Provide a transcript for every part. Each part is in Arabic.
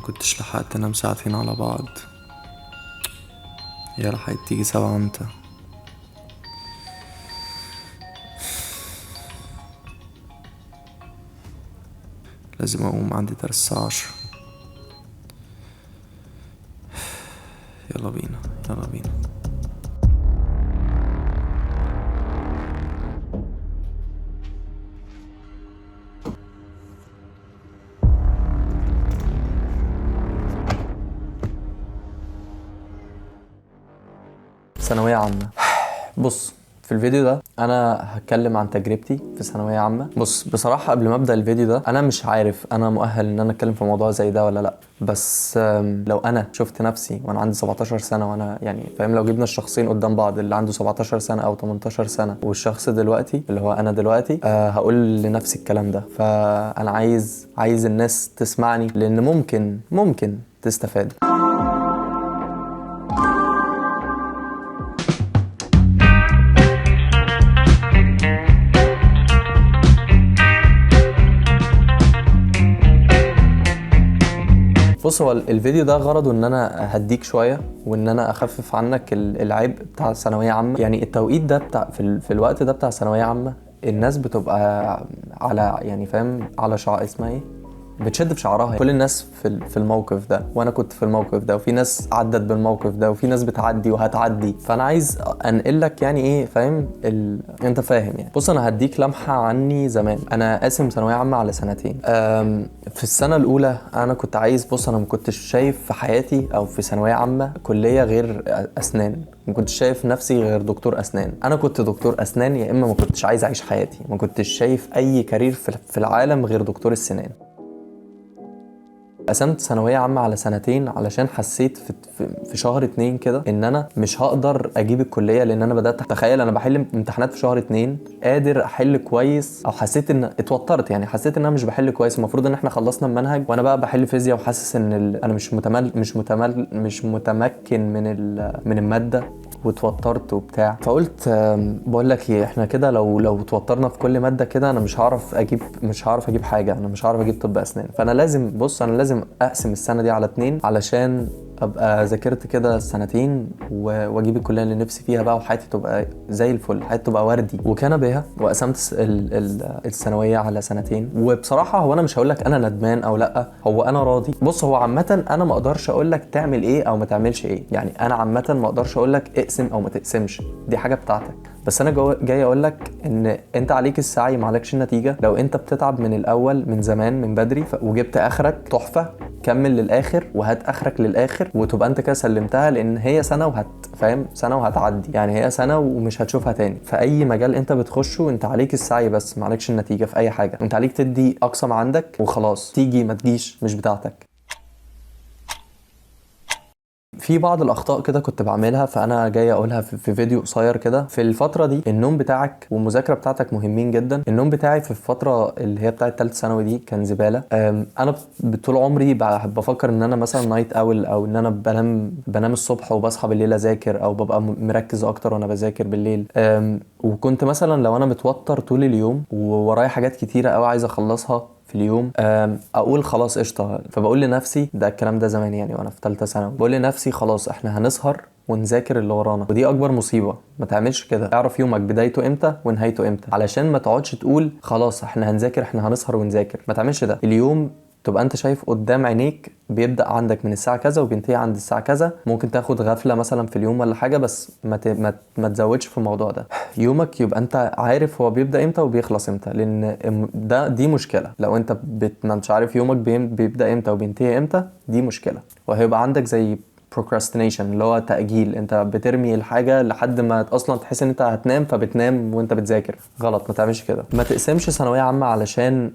كنتش لحقت انام ساعتين على بعض. يا لحقت تيجي سوا امتى؟ لازم اقوم، عندي درس الساعة 10. يلا بينا يلا بينا. ثانوية عامة. بص، في الفيديو ده انا هتكلم عن تجربتي في ثانويه عامه. بص، بصراحه قبل ما ابدا الفيديو ده انا مش عارف انا مؤهل ان انا اتكلم في موضوع زي ده ولا لا. بس لو انا شفت نفسي وانا عندي 17 سنه، وانا يعني فاهم، لو جبنا الشخصين قدام بعض، اللي عنده 17 سنه او 18 سنه والشخص دلوقتي اللي هو انا دلوقتي، هقول لنفسي الكلام ده. فانا عايز الناس تسمعني، لان ممكن تستفاد. بص، هو الفيديو ده غرضه ان انا هديك شويه وان انا اخفف عنك العبء بتاع ثانويه عامه. يعني التوقيت ده بتاع في الوقت ده بتاع ثانويه عامه، الناس بتبقى على، يعني فاهم، على اسمها ايه، بتشد في شعرها. كل الناس في الموقف ده، وانا كنت في الموقف ده، وفي ناس عدت بالموقف ده، وفي ناس بتعدي وهتعدي. فانا عايز انقل لك يعني ايه، فاهم انت فاهم يعني. بص، انا هديك لمحه عني زمان. انا قاسم ثانويه عامه على سنتين. في السنه الاولى انا كنت عايز، بص، انا ما كنتش شايف في حياتي او في ثانويه عامه كليه غير اسنان. ما كنتش شايف نفسي غير دكتور اسنان. انا كنت دكتور اسنان، يا اما ما كنتش عايز اعيش حياتي. ما كنتش شايف اي كارير في العالم غير دكتور السنان. قسمت ثانويه عامه على سنتين علشان حسيت في شهر 2 كده ان انا مش هقدر اجيب الكليه، لان انا بدات اتخيل انا بحل امتحانات في شهر 2 قادر احل كويس، او حسيت ان اتوترت. يعني حسيت ان انا مش بحل كويس. المفروض ان احنا خلصنا المنهج وانا بقى بحل فيزياء، وحاسس ان انا مش متمكن من الماده، واتوترت وبتاع. فقلت بقول لك ايه، احنا كده لو اتوترنا في كل ماده كده انا مش هعرف اجيب حاجه. انا مش هعرف اجيب طب اسنان. فانا لازم اقسم السنه دي على 2 علشان ابقى ذاكرت كده سنتين واجيب الكليه اللي نفسي فيها بقى، وحياتي تبقى زي الفل، حياتي تبقى وردي. وكان بها وقسمت الثانويه على سنتين. وبصراحه هو انا مش هقول لك انا ندمان او لا، هو انا راضي. بص، هو عامه انا ما اقدرش اقول لك تعمل ايه او ما تعملش ايه. يعني انا عامه ما اقدرش اقول لك اقسم او ما تقسمش، دي حاجه بتاعتك. بس انا جاي اقول لك ان انت عليك السعي ما عليكش النتيجه. لو انت بتتعب من الاول، من زمان، من بدري، وجبت اخرك، تحفه، كمل للاخر وهات اخرك للاخر، وتبقى انت كده سلمتها. لان هي سنه فاهم، سنه وهتعدي. يعني هي سنه ومش هتشوفها تاني. في اي مجال انت بتخشه انت عليك السعي بس ما عليكش النتيجه. في اي حاجه انت عليك تدي اقصى ما عندك وخلاص. تيجي ما تجيش مش بتاعتك. في بعض الاخطاء كده كنت بعملها، فانا جاي اقولها في فيديو قصير كده. في الفتره دي النوم بتاعك والمذاكره بتاعتك مهمين جدا. النوم بتاعي في الفتره اللي هي بتاعه ثالثه ثانوي دي كان زباله. انا طول عمري بفكر ان انا مثلا نايت اول، او ان انا بنام الصبح وبصحى بالليل اذاكر، او ببقى مركز اكتر وانا بذاكر بالليل. وكنت مثلا لو انا متوتر طول اليوم وورايا حاجات كتيره قوي عايز اخلصها في اليوم، اقول خلاص قشطه. فبقول لنفسي، ده الكلام ده زمان يعني وانا في ثالثه ثانوي، بقول لنفسي خلاص احنا هنسهر ونذاكر اللي ورانا. ودي اكبر مصيبه، ما تعملش كده. اعرف يومك بدايته امتى ونهايته امتى، علشان ما تقعدش تقول خلاص احنا هنذاكر، احنا هنسهر ونذاكر. ما تعملش ده. اليوم تبقى انت شايف قدام عينيك بيبدا عندك من الساعه كذا وبينتهي عند الساعه كذا. ممكن تاخد غفله مثلا في اليوم ولا حاجه، بس ما تزودش في الموضوع ده. يومك يبقى انت عارف هو بيبدا امتى وبيخلص امتى، لان دي مشكله. لو انت ما انتش عارف يومك بيبدا امتى وبينتهي امتى، دي مشكله. وهيبقى عندك زي procrastination، اللي هو تأجيل. انت بترمي الحاجة لحد ما اصلا تحس ان انت هتنام، فبتنام وانت بتذاكر. غلط، ما تعملش كده. ما تقسمش ثانوية عامة علشان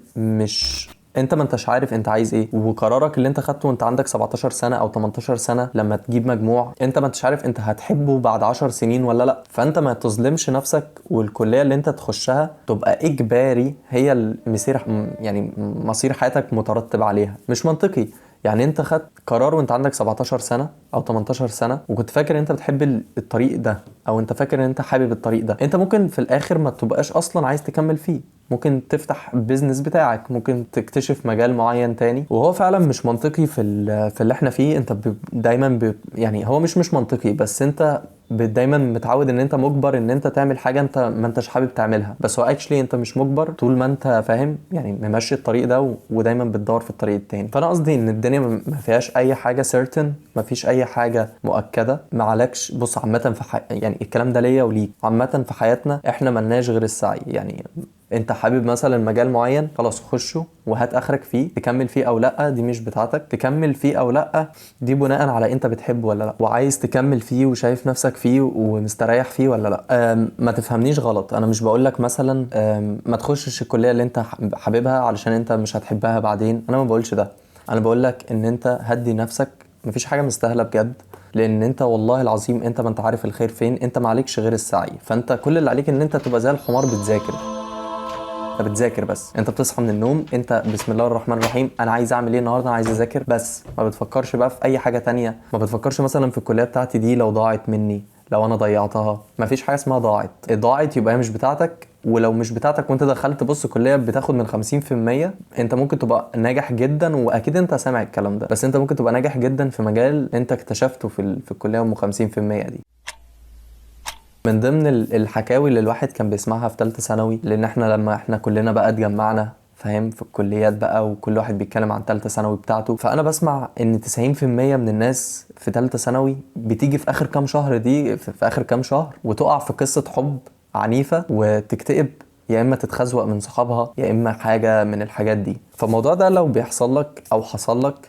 انت ما انتش عارف انت عايز ايه. وقرارك اللي انت خدته وانت عندك 17 سنة او 18 سنة لما تجيب مجموع، انت ما انتش عارف انت هتحبه بعد 10 سنين ولا لا. فانت ما تظلمش نفسك، والكلية اللي انت تخشها تبقى اجباري هي المسير، يعني مصير حياتك مترتب عليها. مش منطقي يعني انت خدت قرار وانت عندك 17 سنة او 18 سنة، وكنت فاكر ان انت بتحب الطريق ده، او انت فاكر ان انت حابب الطريق ده. انت ممكن في الاخر ما تبقاش اصلا عايز تكمل فيه، ممكن تفتح بيزنس بتاعك، ممكن تكتشف مجال معين تاني، وهو فعلا مش منطقي في اللي احنا فيه. انت دايما يعني هو مش منطقي، بس انت دايما متعود ان انت مجبر ان انت تعمل حاجه انت ما انتش حابب تعملها، بس هو اكشلي انت مش مجبر طول ما انت فاهم يعني ممشي الطريق ده ودايما بتدور في الطريق التاني. فانا قصدي ان الدنيا ما فيهاش اي حاجه سيرتن، ما فيش اي حاجه مؤكده، ما عليكش. بص عامه يعني الكلام ده ليا وليك، عامه في حياتنا احنا ملناش غير السعي. يعني انت حابب مثلا مجال معين، خلاص خشه وهات اخرك فيه، تكمل فيه او لا دي مش بتاعتك، تكمل فيه او لا دي بناء على انت بتحبه ولا لا، وعايز تكمل فيه وشايف نفسك فيه ومستريح فيه ولا لا. ما تفهمنيش غلط، انا مش بقولك مثلا ما تخشش الكلية اللي انت حاببها علشان انت مش هتحبها بعدين، انا ما بقولش ده. انا بقولك ان انت هدي نفسك، مفيش حاجة مستاهلة بجد، لان انت والله العظيم انت ما انت عارف الخير فين، انت ما عليكش غير السعي. فانت كل اللي عليك ان انت تبقى زي الحمار بتذاكر، انت بتذاكر بس، انت بتصحى من النوم انت بسم الله الرحمن الرحيم انا عايز اعمل ايه النهارده، انا عايز اذاكر بس، ما بتفكرش بقى في اي حاجه تانية. ما بتفكرش مثلا في الكليه بتاعتي دي لو ضاعت مني، لو انا ضيعتها. ما فيش حاجه اسمها ضاعت يبقى هي مش بتاعتك. ولو مش بتاعتك وانت دخلت بص كليه بتاخد من 50%، انت ممكن تبقى ناجح جدا، واكيد انت سامع الكلام ده، بس انت ممكن تبقى ناجح جدا في مجال انت اكتشفته في الكليه ام 50% دي. من ضمن الحكاوي اللي الواحد كان بيسمعها في ثالثه ثانوي، لان احنا لما احنا كلنا بقى اتجمعنا فاهم في الكليات بقى، وكل واحد بيتكلم عن ثالثه ثانوي بتاعته، فانا بسمع ان 90% من الناس في ثالثه ثانوي بتيجي في اخر كام شهر دي، في اخر كام شهر، وتقع في قصه حب عنيفه وتكتئب، يا اما تتخزوق من صحابها، يا اما حاجه من الحاجات دي. فالموضوع ده لو بيحصل لك او حصل لك،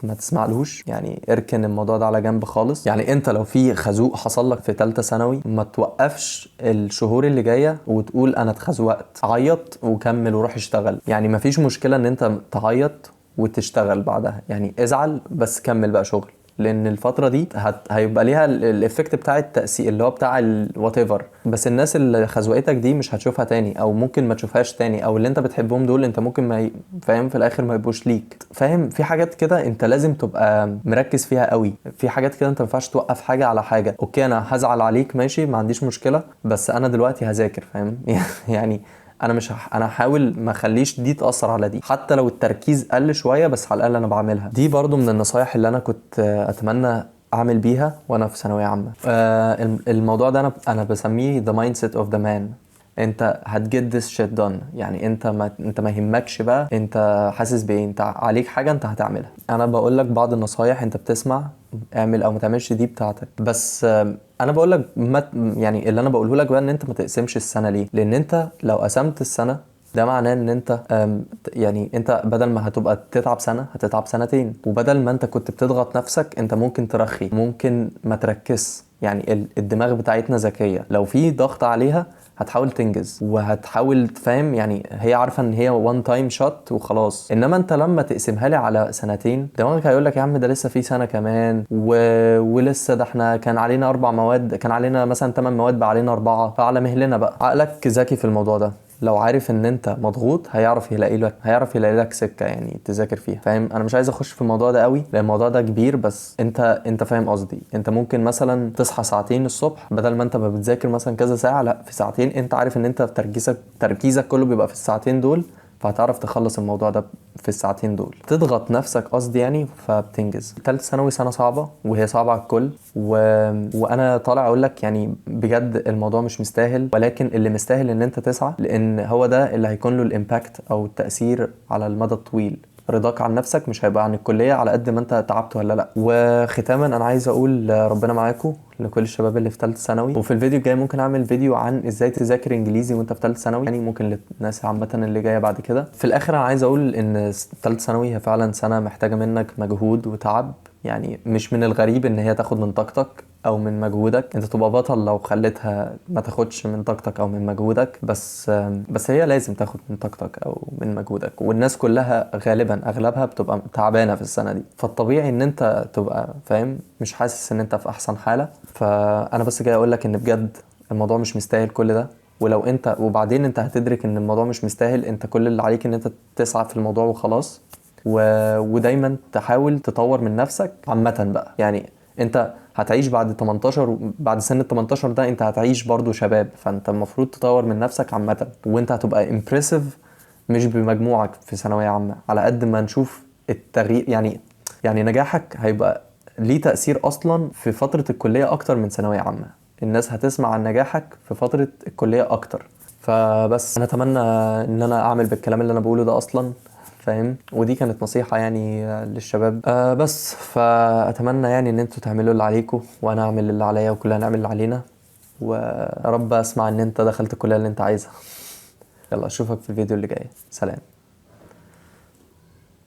ما تسمعلوش، يعني اركن الموضوع ده على جنب خالص. يعني انت لو في خازوق حصل لك في ثالثه ثانوي، ما توقفش الشهور اللي جايه وتقول انا اتخزوقت، عيط وكمل وروح اشتغل. يعني ما فيش مشكله ان انت تعيط وتشتغل بعدها، يعني ازعل بس كمل بقى شغل، لان الفتره دي هيبقى ليها الايفكت بتاع التاثير اللي هو بتاع الوات ايفر، بس الناس اللي خزوقتك دي مش هتشوفها تاني، او ممكن ما تشوفهاش تاني، او اللي انت بتحبهم دول انت ممكن ما فاهم في الاخر ما يبقوش ليك. فاهم؟ في حاجات كده انت لازم تبقى مركز فيها قوي، في حاجات كده انت ما ينفعش توقف حاجه على حاجه. اوكي انا هزعل عليك ماشي، ما عنديش مشكله، بس انا دلوقتي هذاكر، فاهم؟ يعني انا مش انا هحاول ما اخليش دي تاثر على دي، حتى لو التركيز قل شويه، بس على الاقل انا بعملها. دي برضو من النصايح اللي انا كنت اتمنى اعمل بيها وانا في ثانويه عامه. الموضوع ده انا بسميه the mindset of the man. انت هتجيت this shit done، يعني انت ما يهمكش بقى انت حاسس بايه، انت عليك حاجه انت هتعملها. انا بقول لك بعض النصايح، انت بتسمع اعمل او ما تعملش دي بتاعتك، بس انا بقول لك يعني اللي انا بقوله لك بقى ان انت ما تقسمش السنه. ليه؟ لان انت لو قسمت السنه ده معناه ان انت يعني انت بدل ما هتبقى تتعب سنه هتتعب سنتين، وبدل ما انت كنت بتضغط نفسك انت ممكن ترخي، ممكن ما تركز. يعني الدماغ بتاعتنا ذكيه، لو في ضغط عليها هتحاول تنجز وهتحاول تفهم، يعني هي عارفه ان هي وان تايم شوت وخلاص. انما انت لما تقسمها لي على سنتين، دماغك هيقول لك يا عم ده لسه في سنه كمان ولسه ده احنا كان علينا 4 مواد، كان علينا مثلا 8 مواد بقى علينا 4، فعلى مهلنا بقى. عقلك ذكي في الموضوع ده، لو عارف ان انت مضغوط هيعرف يلاقي لك سكه يعني تذاكر فيها. فاهم؟ انا مش عايز اخش في الموضوع ده قوي لان الموضوع ده كبير، بس انت فاهم قصدي. انت ممكن مثلا تصحى ساعتين الصبح، بدل ما انت ما بتذاكر مثلا كذا ساعه، لا في ساعتين انت عارف ان انت تركيزك كله بيبقى في الساعتين دول، فهتعرف تخلص الموضوع ده في الساعتين دول، تضغط نفسك قصدي يعني، فبتنجز. ثالث ثانوي سنه صعبه، وهي صعبه على الكل، وانا طالع اقول لك يعني بجد الموضوع مش مستاهل، ولكن اللي مستاهل ان انت تسعى، لان هو ده اللي هيكون له الامباكت او التاثير على المدى الطويل. رضاك عن نفسك مش هيبقى عن الكليه على قد ما انت تعبت ولا لا. وختاما انا عايز اقول ربنا معاكم لكل الشباب اللي في ثالثه ثانوي. وفي الفيديو الجاي ممكن اعمل فيديو عن ازاي تذاكر انجليزي وانت في ثالثه ثانوي، يعني ممكن للناس عامه اللي جايه بعد كده. في الاخر انا عايز اقول ان ثالثه ثانوي هي فعلا سنه محتاجه منك مجهود وتعب، يعني مش من الغريب ان هي تاخد من طاقتك او من مجهودك. انت تبقى بطل لو خليتها ما تاخدش من طاقتك او من مجهودك، بس هي لازم تاخد من طاقتك او من مجهودك. والناس كلها غالبا اغلبها بتبقى تعبانه في السنه دي، فالطبيعي ان انت تبقى فاهم مش حاسس ان انت في احسن حاله. فانا بس جاي اقول لك ان بجد الموضوع مش مستاهل كل ده. ولو انت وبعدين انت هتدرك ان الموضوع مش مستاهل، انت كل اللي عليك ان انت تسعى في الموضوع وخلاص. ودايما تحاول تطور من نفسك عامة بقى. يعني انت هتعيش بعد 18، بعد سن ال 18 ده انت هتعيش برضو شباب، فانت المفروض تطور من نفسك عامة، وانت هتبقى امبرسيف مش بمجموعك في ثانوية عامة، على قد ما نشوف التغيير. يعني نجاحك هيبقى ليه تأثير أصلا في فترة الكلية أكتر من ثانوية عامة. الناس هتسمع عن نجاحك في فترة الكلية أكتر. فبس أنا أتمنى إن أنا أعمل بالكلام اللي أنا بقوله ده أصلا، فاهم؟ ودي كانت نصيحة يعني للشباب. بس فأتمنى يعني إن انتوا تعملوا اللي عليكم، وأنا أعمل اللي عليا، وكلنا نعمل اللي علينا، ويا رب أسمع إن أنت دخلت الكلية اللي أنت عايزها. يلا أشوفك في الفيديو اللي جاي. سلام.